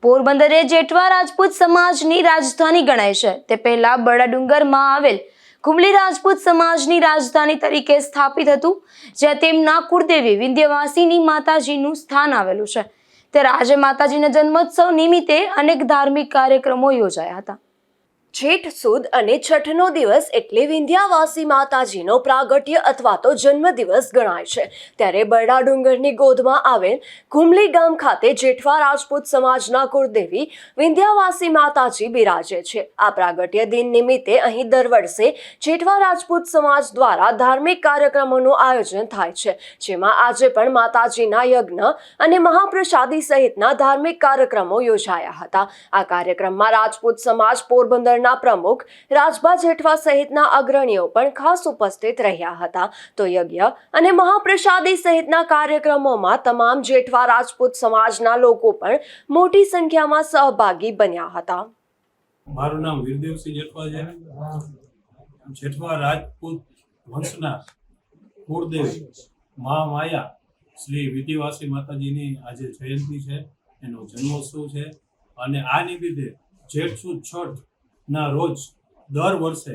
પોરબંદર એ જેઠવા રાજપૂત સમાજની રાજધાની ગણાય છે। તે પહેલા બરડા ડુંગરમાં આવેલ કુંબલી રાજપૂત સમાજની રાજધાની તરીકે સ્થાપિત હતું, જ્યાં તેમના કુળદેવી વિંધ્યવાસિની માતાજીનું સ્થાન આવેલું છે। ત્યારે આજે માતાજીના જન્મોત્સવ નિમિત્તે અનેક ધાર્મિક કાર્યક્રમો યોજાયા હતા। જેઠ સુદ અને છઠનો દિવસ એટલે વિંધ્યાવાસી માતાજીનો પ્રાગટ્ય અથવા તો જન્મદિવસ ગણાય છે। ત્યારે બરડા ડુંગરની ગોદમાં આવેલ કુંબલી ગામ ખાતે જેઠવા રાજપૂત સમાજના કુળદેવી વિંધ્યાવાસી માતાજી બિરાજે છે। આ પ્રાગટ્ય દિન નિમિત્તે અહીં દર વર્ષે જેઠવા રાજપૂત સમાજ દ્વારા ધાર્મિક કાર્યક્રમોનું આયોજન થાય છે, જેમાં આજે પણ માતાજીના યજ્ઞ અને મહાપ્રસાદી સહિતના ધાર્મિક કાર્યક્રમો યોજાયા હતા। આ કાર્યક્રમમાં રાજપૂત સમાજ પોરબંદર પ્રમુખ રાજભા જેઠવા સહિતના અગ્રણીઓ પણ ખાસ ઉપસ્થિત રહ્યા હતા। તો યજ્ઞ અને મહાપ્રસાદી સહિતના કાર્યક્રમોમાં તમામ જેઠવા રાજપૂત સમાજના લોકો પણ મોટી સંખ્યામાં સહભાગી બન્યા હતા। મારું નામ વીરદેવસિંહ જેઠવા છે। જેઠવા રાજપૂત વંશના કુળદેવી મહામાયા શ્રી વિંધ્યવાસી માતાજીની આજે જયંતિ છે, એનો જન્મોત્સવ છે અને આ નિમિત્તે જેઠ સુદ છઠ ના રોજ દર વર્ષે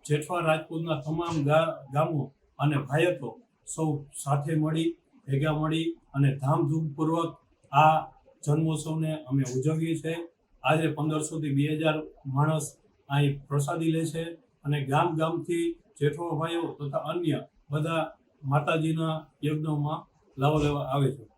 જેઠવા રાજપૂતના તમામ ગામો અને ભાયતો સૌ સાથે ભેગા મળી અને ધામધૂમપૂર્વક આ જન્મોત્સવને અમે ઉજવીએ છીએ। આજે 1500 થી 2000 માણસ અહીં પ્રસાદી લે છે અને ગામથી જેઠવા ભાઈઓ તથા અન્ય બધા માતાજીના યજ્ઞોમાં લાવો લેવા આવે છે।